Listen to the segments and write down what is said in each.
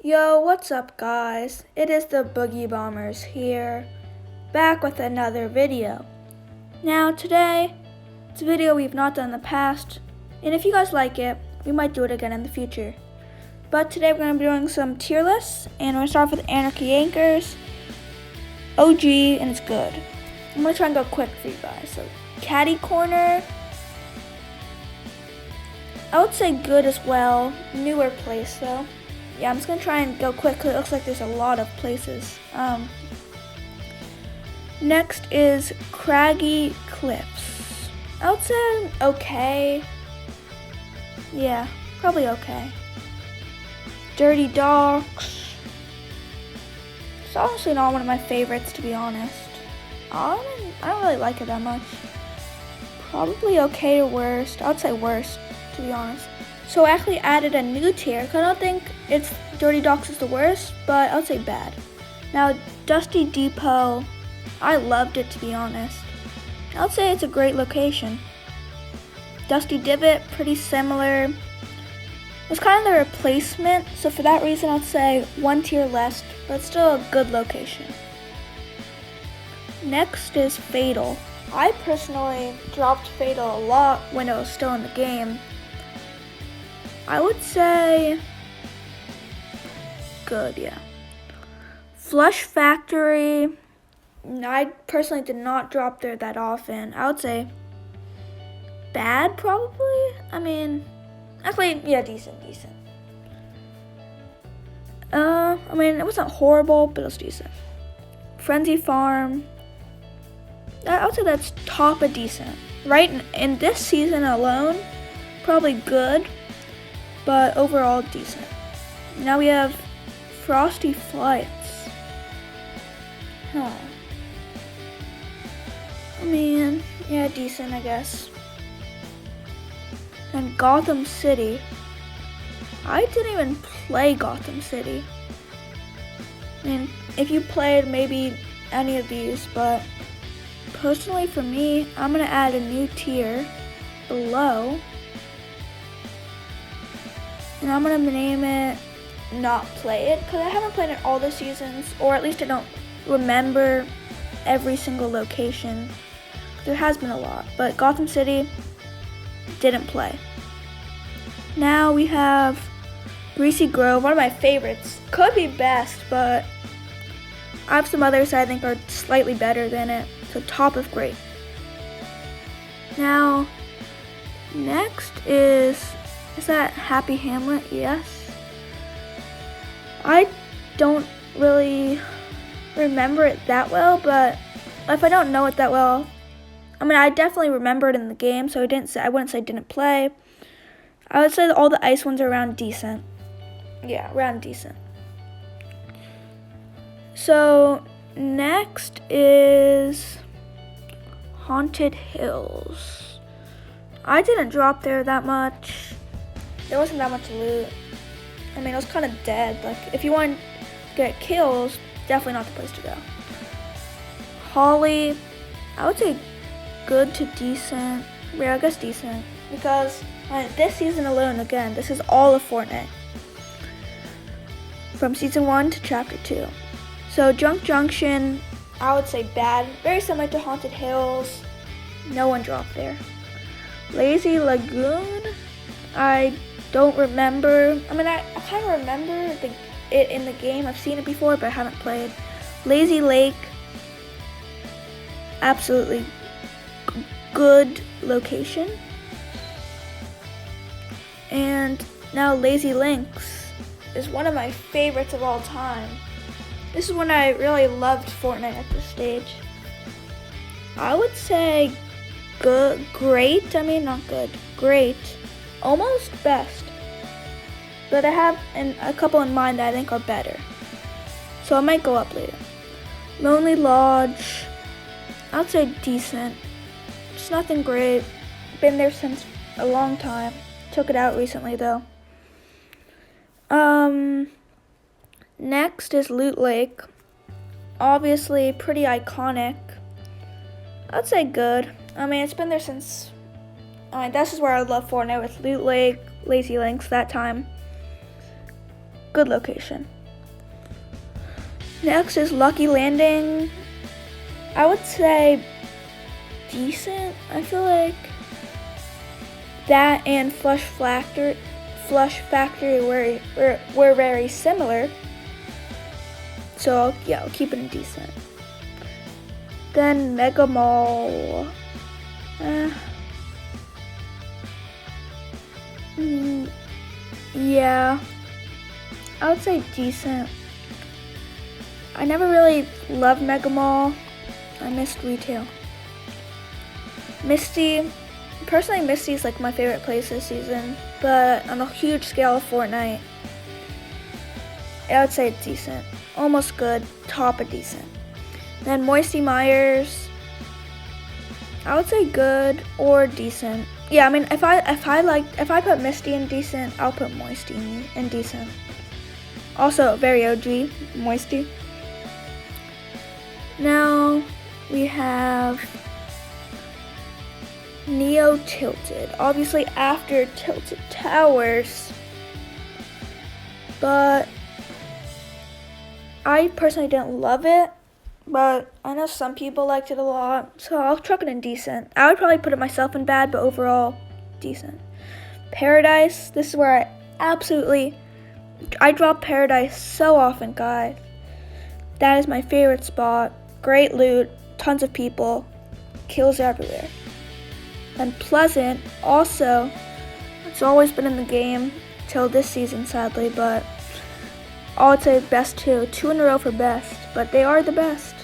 Yo, what's up guys? It is the Boogie Bombers here, back with another video. Now today, it's a video we've not done in the past, and if you guys like it, we might do it again in the future. But today we're going to be doing some tier lists, and we're going to start off with Anarchy Anchors, OG, and it's good. I'm going to try and go quick for you guys. So, Caddy Corner, I would say good as well, newer place though. Yeah, I'm just going to try and go quick because it looks like there's a lot of places. Next is Craggy Cliffs. I would say okay. Yeah, probably okay. Dirty Docks. It's honestly not one of my favorites, to be honest. I don't really like it that much. Probably okay to worst. I would say worst, to be honest. So I actually added a new tier, because I don't think it's Dirty Docks is the worst, but I would say bad. Now, Dusty Depot, I loved it, to be honest. I would say it's a great location. Dusty Divot, pretty similar. It's kind of the replacement, so for that reason I'd say one tier less, but still a good location. Next is Fatal. I personally dropped Fatal a lot when it was still in the game. I would say good, yeah. Flush Factory, I personally did not drop there that often. I would say bad, probably. Actually, yeah, decent. It wasn't horrible, but it was decent. Frenzy Farm, I would say that's top of decent. Right in this season alone, probably good, but overall decent. Now we have Frosty Flights. Yeah, decent, I guess. And Gotham City. I didn't even play Gotham City. If you played maybe any of these, but personally for me, I'm gonna add a new tier below. And I'm gonna name it Not Play It, because I haven't played it all the seasons, or at least I don't remember every single location. There has been a lot, but Gotham City, didn't play. Now we have Greasy Grove, one of my favorites. Could be best, but I have some others that I think are slightly better than it, so top of great. Now, next is that Happy Hamlet? Yes. I don't really remember it that well, but if I don't know it that well, I definitely remember it in the game, so I wouldn't say didn't play. I would say that all the ice ones are around decent. Yeah, around decent. So next is Haunted Hills. I didn't drop there that much. There wasn't that much loot. It was kind of dead. Like, if you want to get kills, definitely not the place to go. Holly, I would say good to decent. Yeah, I guess decent. Because this season alone, again, this is all of Fortnite. From Season 1 to Chapter 2. So, Junction, I would say bad. Very similar to Haunted Hills. No one dropped there. Lazy Lagoon, I don't remember. I kind of remember it in the game. I've seen it before, but I haven't played. Lazy Lake, absolutely good location. And now Lazy Links is one of my favorites of all time. This is when I really loved Fortnite at this stage. I would say good, great. Not good, great. Almost best. But I have a couple in mind that I think are better. So I might go up later. Lonely Lodge, I would say decent. It's nothing great. Been there since a long time. Took it out recently though. Next is Loot Lake. Obviously pretty iconic. I'd say good. It's been there since this is where I love Fortnite, with Loot Lake, Lazy Links that time. good location. Next is Lucky Landing. I would say decent. I feel like that and Flush Factory were very similar. So yeah, I'll keep it in decent. Then Mega Mall. Yeah, I would say decent. I never really loved Mega Mall. I missed retail. Personally, Misty is like my favorite place this season, but on a huge scale of Fortnite, I would say it's decent. Almost good, top of decent. Then Moisty Myers, I would say good or decent. Yeah, I mean, if I put Misty in decent, I'll put Moisty in decent. Also, very OG, Moisty. Now we have Neo Tilted, obviously after Tilted Towers, but I personally didn't love it, but I know some people liked it a lot, so I'll chuck it in decent. I would probably put it myself in bad, but overall, decent. Paradise, this is where I drop Paradise so often, guys. That is my favorite spot. Great loot, tons of people, kills everywhere. And Pleasant, also, it's always been in the game till this season, sadly, but I would say best two in a row for best, but they are the best.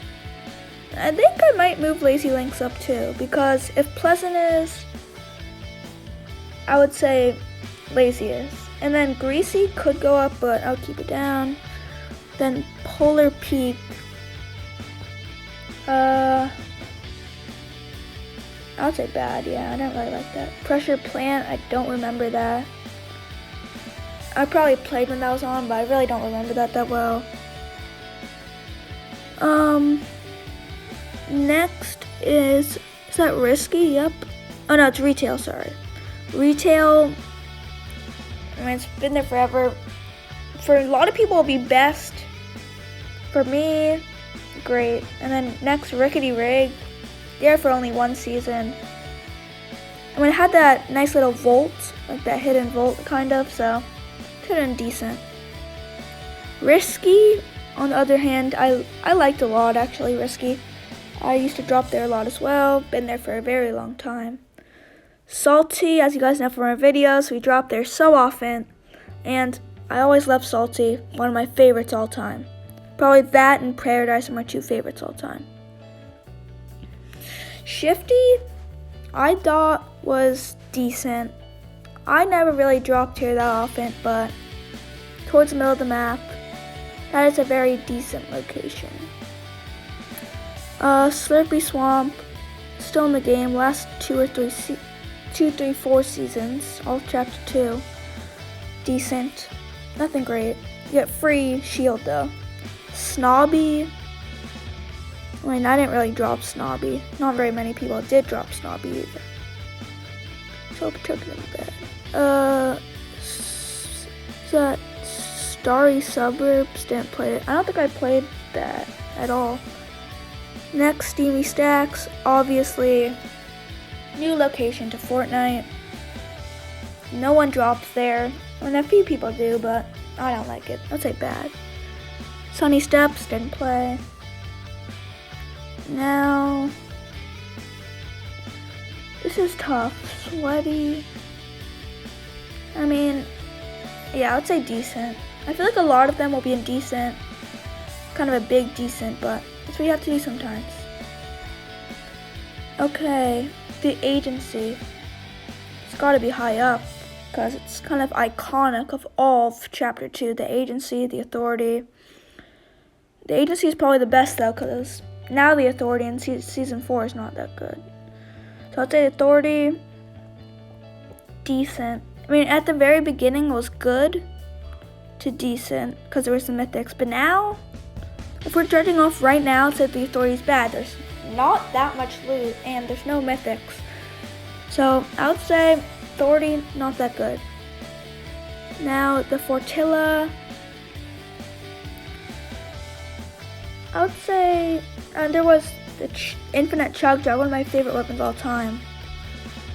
I think I might move Lazy Links up too, because if Pleasant is, I would say Lazy is. And then Greasy could go up, but I'll keep it down. Then Polar Peak. I would say bad, yeah, I don't really like that. Pressure Plant, I don't remember that. I probably played when that was on, but I really don't remember that well. Next is that Risky? Yep. Oh no, it's Retail, sorry. Retail, I mean, it's been there forever. For a lot of people, it'll be best. For me, great. And then next, Rickety Rig. There for only one season. I mean, it had that nice little vault, like that hidden vault kind of, so put it in decent. Risky, on the other hand, I liked a lot actually, Risky. I used to drop there a lot as well, been there for a very long time. Salty, as you guys know from our videos, we drop there so often, and I always loved Salty, one of my favorites all time. Probably that and Paradise are my two favorites all time. Shifty, I thought was decent. I never really dropped here that often, but towards the middle of the map, that is a very decent location. Slurpy Swamp, still in the game, last 4 seasons, all chapter 2. Decent, nothing great. You get free shield though. Snobby, I mean, I didn't really drop Snobby. Not very many people did drop Snobby either. So I took it in bed. Is that Starry Suburbs? Didn't play it. I don't think I played that at all. Next, Steamy Stacks. Obviously, new location to Fortnite. No one drops there. I mean, a few people do, but I don't like it. I'd say bad. Sunny Steps, didn't play. Now, this is tough. Sweaty. I mean, yeah, I would say decent. I feel like a lot of them will be in decent. Kind of a big decent, but that's what you have to do sometimes. Okay, the Agency. It's gotta be high up, because it's kind of iconic of all of Chapter 2. The Agency, the Authority. The Agency is probably the best though, because now the Authority in Season 4 is not that good. So I'd say the Authority, decent. I mean, at the very beginning it was good to decent, because there was some mythics. But now, if we're judging off right now, I'd say the Authority is bad. There's not that much loot, and there's no mythics. So I would say Authority, not that good. Now, the Fortilla, I would say there was the infinite chug jug, one of my favorite weapons of all time.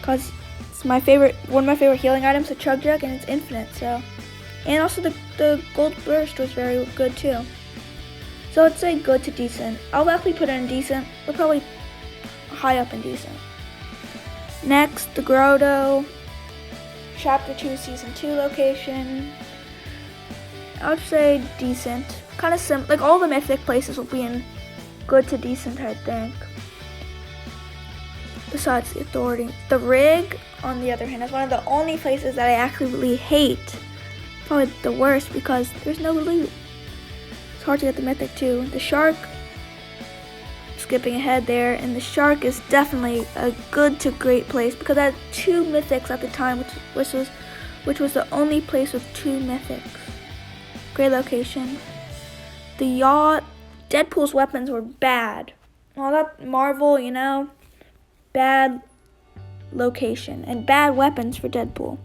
Cause it's one of my favorite healing items, the chug jug, and it's infinite. So, and also the gold burst was very good too. So I'd say good to decent. I'll actually put it in decent. We're probably high up in decent. Next, the Grotto, Chapter 2, Season 2 location. I would say decent. Kind of like all the mythic places will be in good to decent, I think. Besides the Authority. The Rig, on the other hand, is one of the only places that I actually really hate. Probably the worst because there's no loot. It's hard to get the mythic too. The Shark, skipping ahead there, and the Shark is definitely a good to great place because I had 2 mythics at the time, which was the only place with 2 mythics. Great location. The Yacht, Deadpool's weapons were bad. All that Marvel, you know, bad location and bad weapons for Deadpool.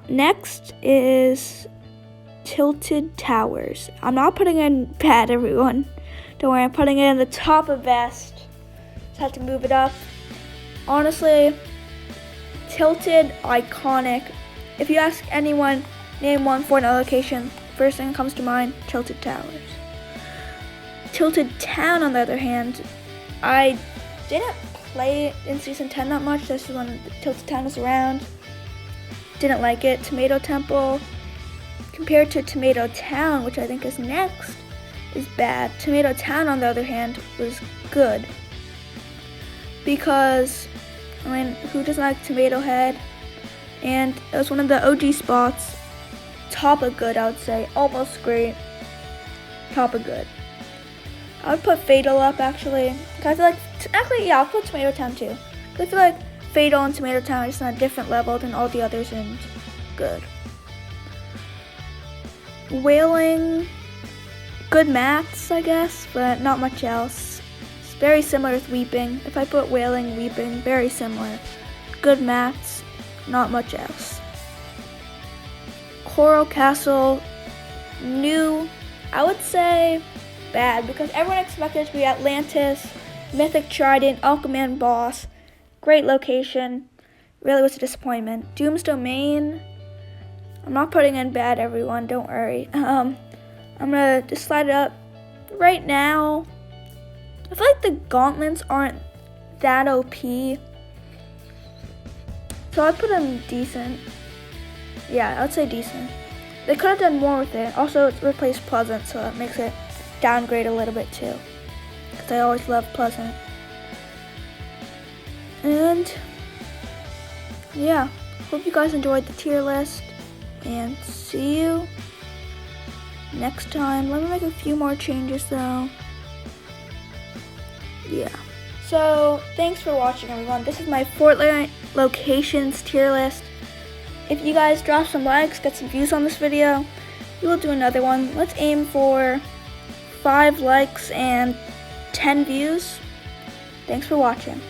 Next is Tilted Towers. I'm not putting it in bad, everyone. Don't worry, I'm putting it in the top of best. Just have to move it up. Honestly, Tilted, iconic. If you ask anyone, name one Fortnite location, first thing that comes to mind, Tilted Towers. Tilted Town, on the other hand, I didn't play in Season 10 that much. This is when Tilted Town was around. Didn't like it. Tomato Temple, compared to Tomato Town, which I think is next, is bad. Tomato Town, on the other hand, was good. Because, I mean, who doesn't like Tomato Head? And it was one of the OG spots. Top of good, I would say. Almost great. Top of good. I would put Fatal up, actually. I feel like, I'll put Tomato Town too. I feel like Fatal and Tomato Town are just on a different level than all the others, and good. Wailing, good mats, I guess, but not much else. It's very similar with Weeping. If I put Wailing, Weeping, very similar. Good mats, not much else. Coral Castle, new, I would say bad, because everyone expected it to be Atlantis, Mythic Trident, Alchemist boss. Great location. Really was a disappointment. Doom's Domain, I'm not putting in bad, everyone, don't worry. I'm gonna just slide it up right now. I feel like the gauntlets aren't that OP, so I'd put them decent. Yeah, I'd say decent. They could have done more with it. Also, it's replaced Pleasant, so it makes it downgrade a little bit too, because I always love Pleasant. And yeah, hope you guys enjoyed the tier list, and see you next time. Let me make a few more changes though. Yeah. So thanks for watching, everyone. This is my Fortnite locations tier list. If you guys drop some likes, get some views on this video, we will do another one. Let's aim for 5 likes and 10 views. Thanks for watching.